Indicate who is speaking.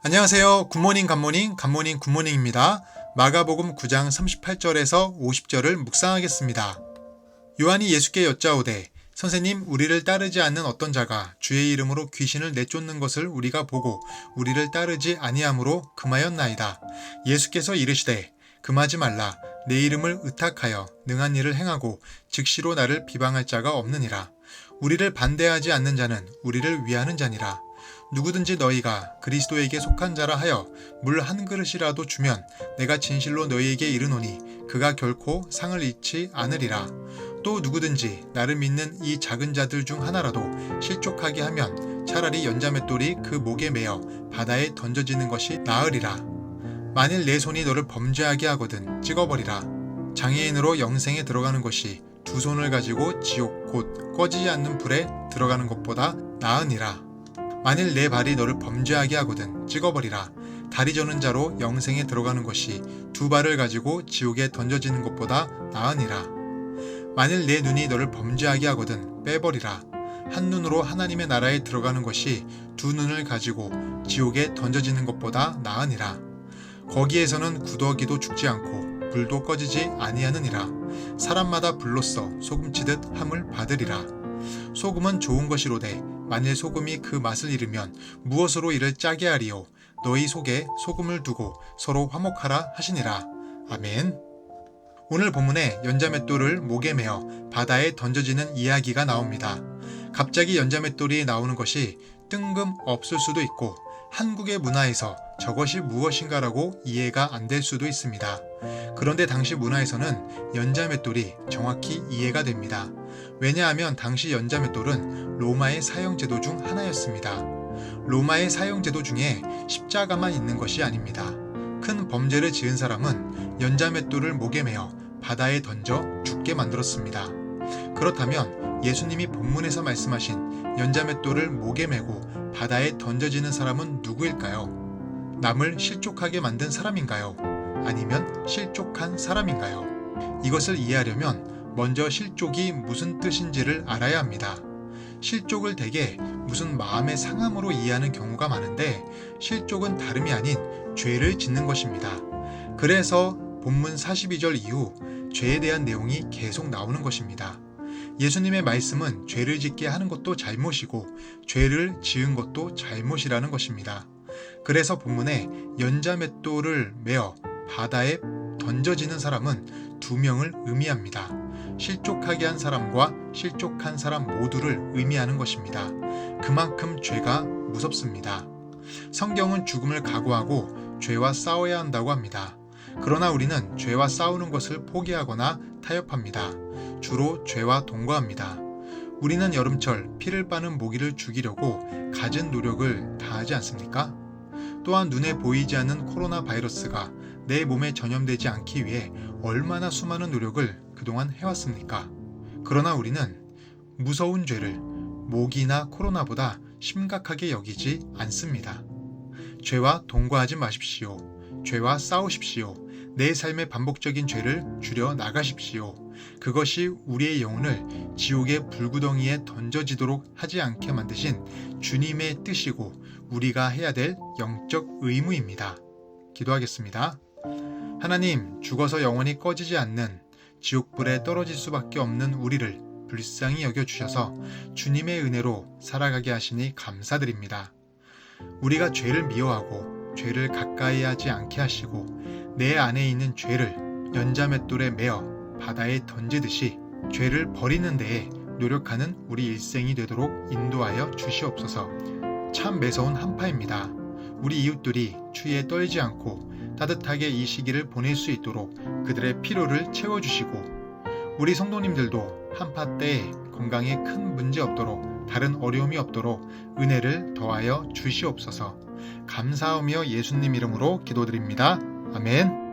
Speaker 1: 안녕하세요. 굿모닝 굿모닝 굿모닝 굿모닝입니다. 마가복음 9장 38절에서 50절을 묵상하겠습니다. 요한이 예수께 여짜오되 선생님, 우리를 따르지 않는 어떤 자가 주의 이름으로 귀신을 내쫓는 것을 우리가 보고 우리를 따르지 아니하므로 금하였나이다. 예수께서 이르시되 금하지 말라. 내 이름을 의탁하여 능한 일을 행하고 즉시로 나를 비방할 자가 없느니라. 우리를 반대하지 않는 자는 우리를 위하는 자니라. 누구든지 너희가 그리스도에게 속한 자라 하여 물 한 그릇이라도 주면 내가 진실로 너희에게 이르노니 그가 결코 상을 잃지 않으리라. 또 누구든지 나를 믿는 이 작은 자들 중 하나라도 실족하게 하면 차라리 연자맷돌이 그 목에 매어 바다에 던져지는 것이 나으리라. 만일 내 손이 너를 범죄하게 하거든 찍어버리라. 장애인으로 영생에 들어가는 것이 두 손을 가지고 지옥 곧 꺼지지 않는 불에 들어가는 것보다 나으니라. 만일 내 발이 너를 범죄하게 하거든 찍어버리라. 다리 저는 자로 영생에 들어가는 것이 두 발을 가지고 지옥에 던져지는 것보다 나으니라. 만일 내 눈이 너를 범죄하게 하거든 빼버리라. 한 눈으로 하나님의 나라에 들어가는 것이 두 눈을 가지고 지옥에 던져지는 것보다 나으니라. 거기에서는 구더기도 죽지 않고 불도 꺼지지 아니하느니라. 사람마다 불로써 소금치듯 함을 받으리라. 소금은 좋은 것이로되 만일 소금이 그 맛을 잃으면 무엇으로 이를 짜게 하리요. 너희 속에 소금을 두고 서로 화목하라 하시니라. 아멘. 오늘 본문에 연자맷돌을 목에 매어 바다에 던져지는 이야기가 나옵니다. 갑자기 연자맷돌이 나오는 것이 뜬금없을 수도 있고 한국의 문화에서 저것이 무엇인가라고 이해가 안 될 수도 있습니다. 그런데 당시 문화에서는 연자맷돌이 정확히 이해가 됩니다. 왜냐하면 당시 연자맷돌은 로마의 사형제도 중 하나였습니다. 로마의 사형제도 중에 십자가만 있는 것이 아닙니다. 큰 범죄를 지은 사람은 연자맷돌을 목에 매어 바다에 던져 죽게 만들었습니다. 그렇다면 예수님이 본문에서 말씀하신 연자맷돌을 목에 메고 바다에 던져지는 사람은 누구일까요? 남을 실족하게 만든 사람인가요? 아니면 실족한 사람인가요? 이것을 이해하려면 먼저 실족이 무슨 뜻인지를 알아야 합니다. 실족을 대개 무슨 마음의 상함으로 이해하는 경우가 많은데 실족은 다름이 아닌 죄를 짓는 것입니다. 그래서 본문 42절 이후 죄에 대한 내용이 계속 나오는 것입니다. 예수님의 말씀은 죄를 짓게 하는 것도 잘못이고 죄를 지은 것도 잘못이라는 것입니다. 그래서 본문에 연자맷돌을 메어 바다에 던져지는 사람은 두 명을 의미합니다. 실족하게 한 사람과 실족한 사람 모두를 의미하는 것입니다. 그만큼 죄가 무섭습니다. 성경은 죽음을 각오하고 죄와 싸워야 한다고 합니다. 그러나 우리는 죄와 싸우는 것을 포기하거나 타협합니다. 주로 죄와 동거합니다. 우리는 여름철 피를 빠는 모기를 죽이려고 갖은 노력을 다하지 않습니까? 또한 눈에 보이지 않는 코로나 바이러스가 내 몸에 전염되지 않기 위해 얼마나 수많은 노력을 그동안 해왔습니까? 그러나 우리는 무서운 죄를 모기나 코로나보다 심각하게 여기지 않습니다. 죄와 동거하지 마십시오. 죄와 싸우십시오. 내 삶의 반복적인 죄를 줄여 나가십시오. 그것이 우리의 영혼을 지옥의 불구덩이에 던져지도록 하지 않게 만드신 주님의 뜻이고 우리가 해야 될 영적 의무입니다. 기도하겠습니다. 하나님, 죽어서 영원히 꺼지지 않는 지옥불에 떨어질 수밖에 없는 우리를 불쌍히 여겨주셔서 주님의 은혜로 살아가게 하시니 감사드립니다. 우리가 죄를 미워하고 죄를 가까이 하지 않게 하시고 내 안에 있는 죄를 연자맷돌에 메어 바다에 던지듯이 죄를 버리는 데에 노력하는 우리 일생이 되도록 인도하여 주시옵소서. 참 매서운 한파입니다. 우리 이웃들이 추위에 떨지 않고 따뜻하게 이 시기를 보낼 수 있도록 그들의 필요를 채워주시고 우리 성도님들도 한파 때에 건강에 큰 문제 없도록 다른 어려움이 없도록 은혜를 더하여 주시옵소서. 감사하며 예수님 이름으로 기도드립니다. 아멘.